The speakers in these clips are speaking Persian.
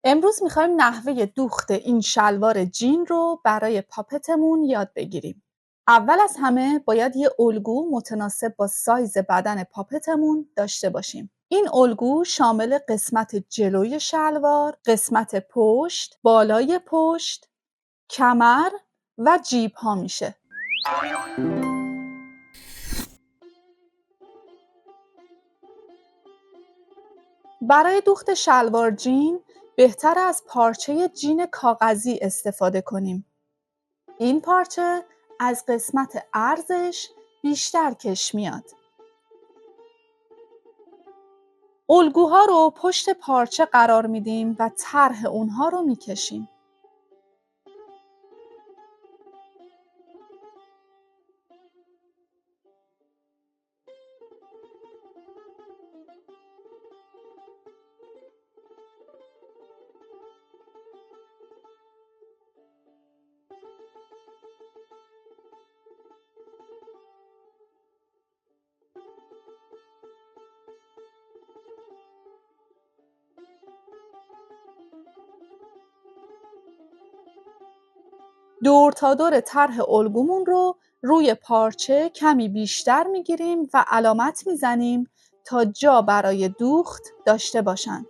امروز میخوایم نحوه دوخت این شلوار جین رو برای پاپتمون یاد بگیریم. اول از همه باید یه الگو متناسب با سایز بدن پاپتمون داشته باشیم. این الگو شامل قسمت جلوی شلوار، قسمت پشت، بالای پشت، کمر و جیب ها میشه. برای دوخت شلوار جین بهتر از پارچه جین کاغذی استفاده کنیم. این پارچه از قسمت عرضش بیشتر کش میاد. الگوها رو پشت پارچه قرار میدیم و طرح اونها رو میکشیم. دور تا دور طرح الگومون رو روی پارچه کمی بیشتر میگیریم و علامت میزنیم تا جا برای دوخت داشته باشن.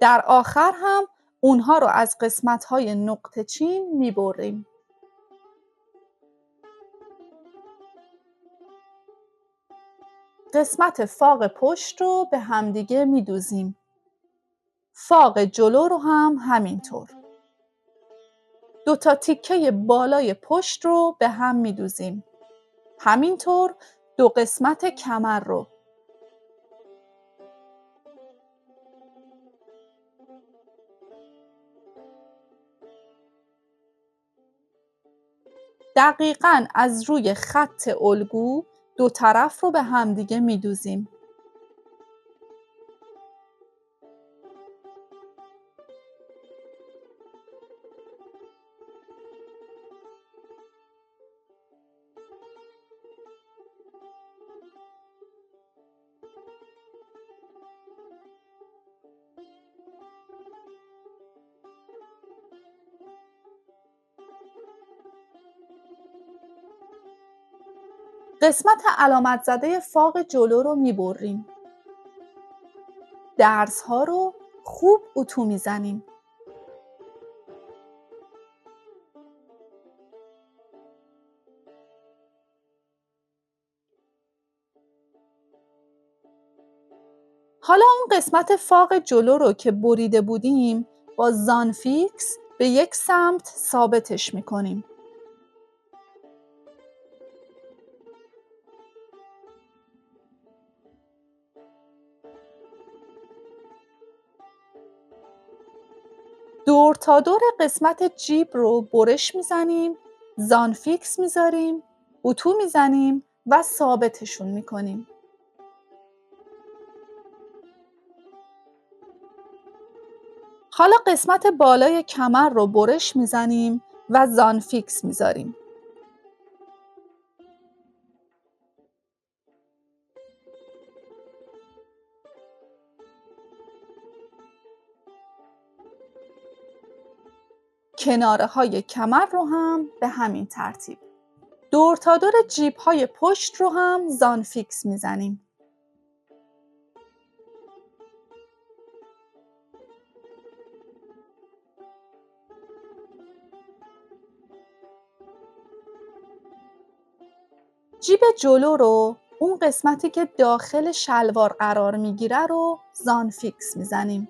در آخر هم اونها رو از قسمت‌های نقطه چین میبریم. قسمت فاق پشت رو به همدیگه میدوزیم. فاق جلو رو هم همینطور. 2 تا تیکه بالای پشت رو به هم میدوزیم. همینطور 2 قسمت کمر رو. دقیقاً از روی خط الگو 2 طرف رو به همدیگه میدوزیم. قسمت علامت زده فاق جلو رو میبریم. درزها رو خوب اتو میزنیم. حالا اون قسمت فاق جلو رو که بریده بودیم با زانفیکس به یک سمت ثابتش میکنیم. دور تا دور قسمت جیب رو برش میزنیم، زانفیکس میذاریم، اتو میزنیم و ثابتشون میکنیم. حالا قسمت بالای کمر رو برش میزنیم و زانفیکس میذاریم. کناره های کمر رو هم به همین ترتیب. دور تا دور جیب های پشت رو هم زانفیکس میزنیم. جیب جلو رو، اون قسمتی که داخل شلوار قرار میگیره رو زانفیکس میزنیم.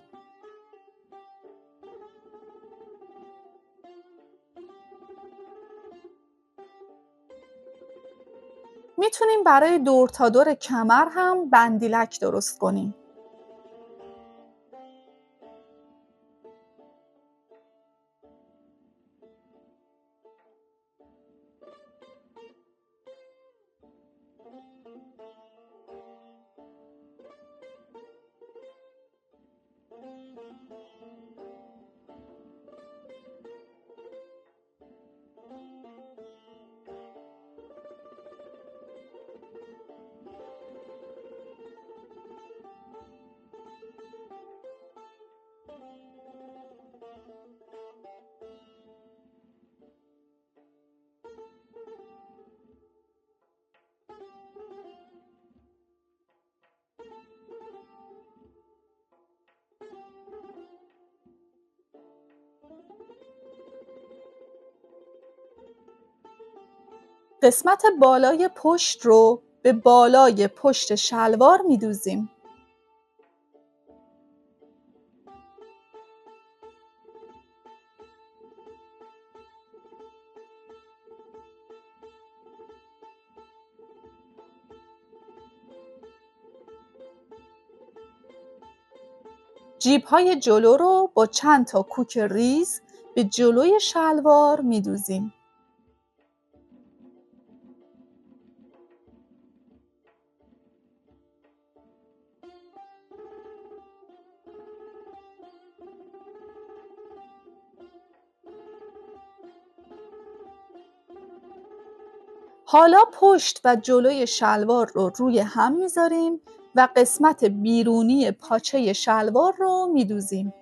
میتونیم برای دور تا دور کمر هم بندیلک درست کنیم. قسمت بالای پشت رو به بالای پشت شلوار می‌دوزیم. جیب‌های جلو رو با چند تا کوک ریز به جلوی شلوار می‌دوزیم. حالا پشت و جلوی شلوار رو روی هم می‌ذاریم و قسمت بیرونی پاچه شلوار رو می‌دوزیم.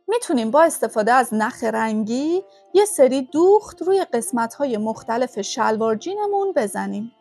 میتونیم با استفاده از نخ رنگی یه سری دوخت روی قسمت‌های مختلف شلوار جینمون بزنیم.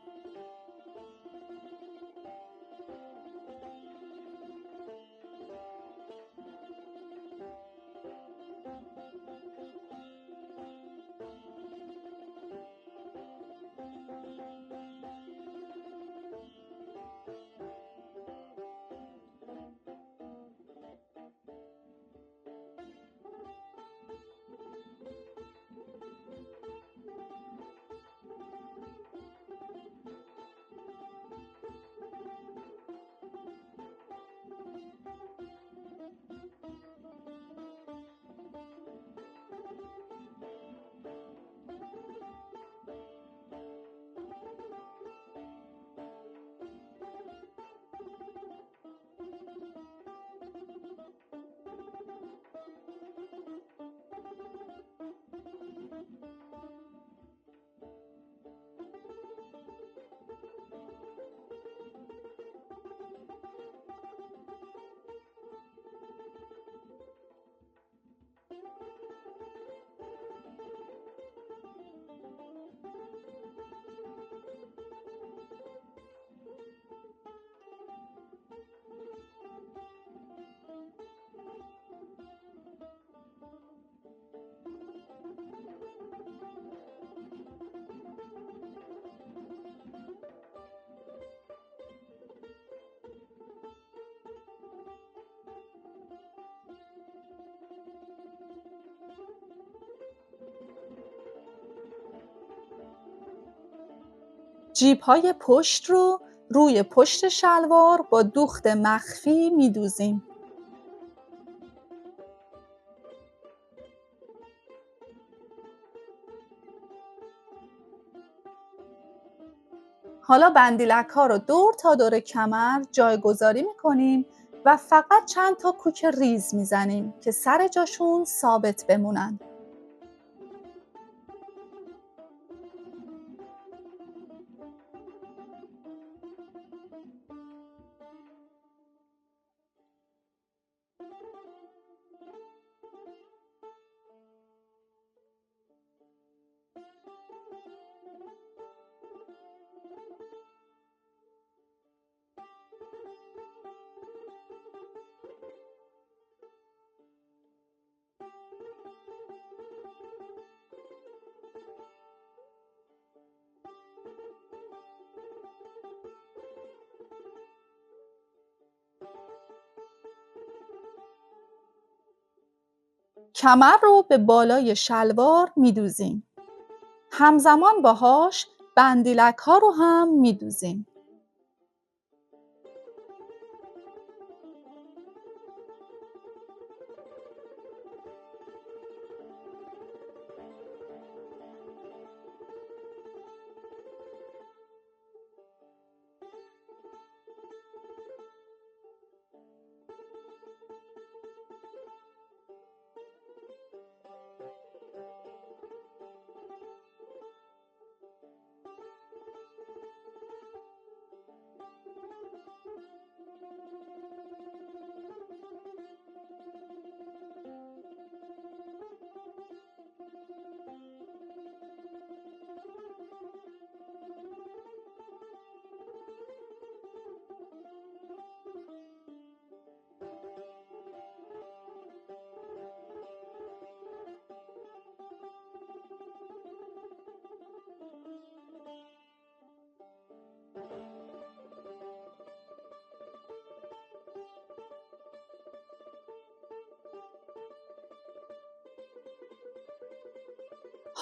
جیب‌های پشت رو روی پشت شلوار با دوخت مخفی می‌دوزیم. حالا بندیلک‌ها رو دور تا دور کمر جایگذاری می‌کنیم و فقط چند تا کوک ریز می‌زنیم که سر جاشون ثابت بمونن. کمر رو به بالای شلوار می‌دوزیم. همزمان باهاش بندیلک‌ها رو هم می‌دوزیم.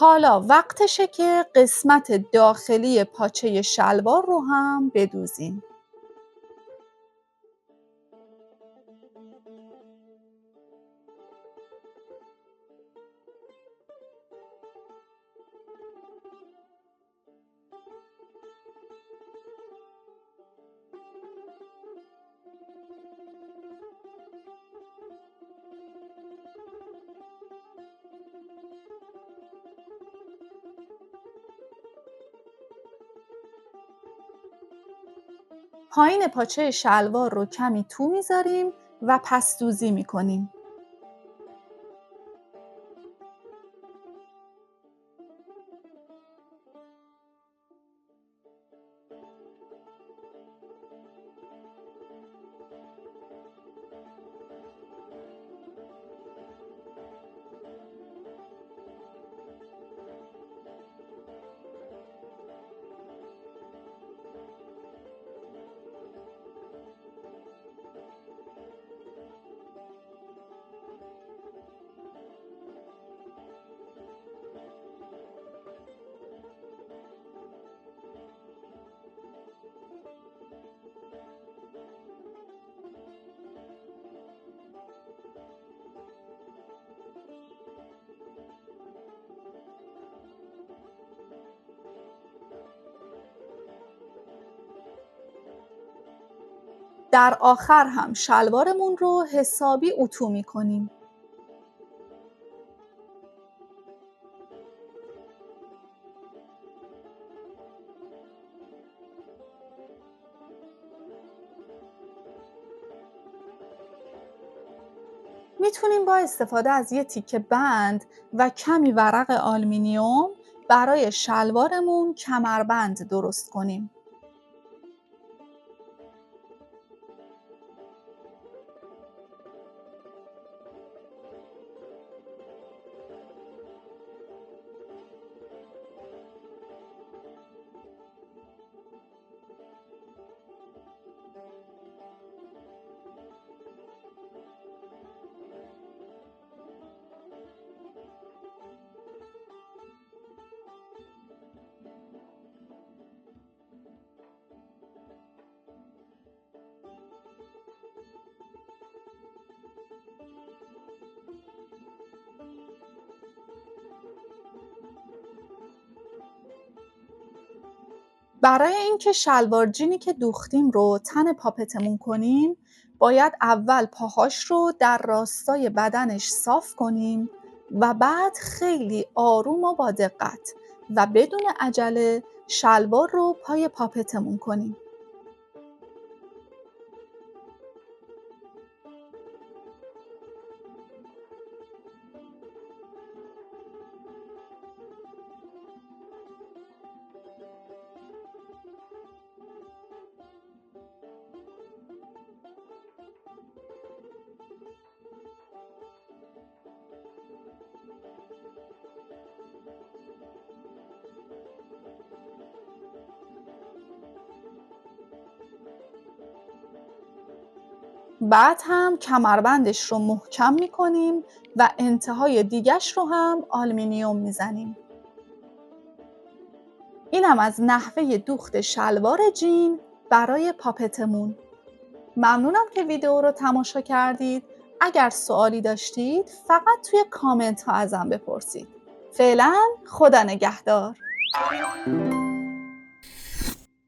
حالا وقتشه که قسمت داخلی پاچه شلوار رو هم بدوزیم. پایین پاچه شلوار رو کمی تو میذاریم و پس دوزی میکنیم. در آخر هم شلوارمون رو حسابی اتو میکنیم. میتونیم با استفاده از یه تیکه بند و کمی ورق آلومینیوم برای شلوارمون کمربند درست کنیم. برای اینکه شلوار جینی که دوختیم رو تن پاپتمون کنیم، باید اول پاهاش رو در راستای بدنش صاف کنیم و بعد خیلی آروم و با دقت و بدون عجله شلوار رو پای پاپتمون کنیم. بعد هم کمربندش رو محکم می‌کنیم و انتهای دیگش رو هم آلومینیوم می‌زنیم. اینم از نحوه دوخت شلوار جین برای پاپتمون. ممنونم که ویدیو رو تماشا کردید. اگر سوالی داشتید فقط توی کامنت ها ازم بپرسید. فعلا خدا نگهدار.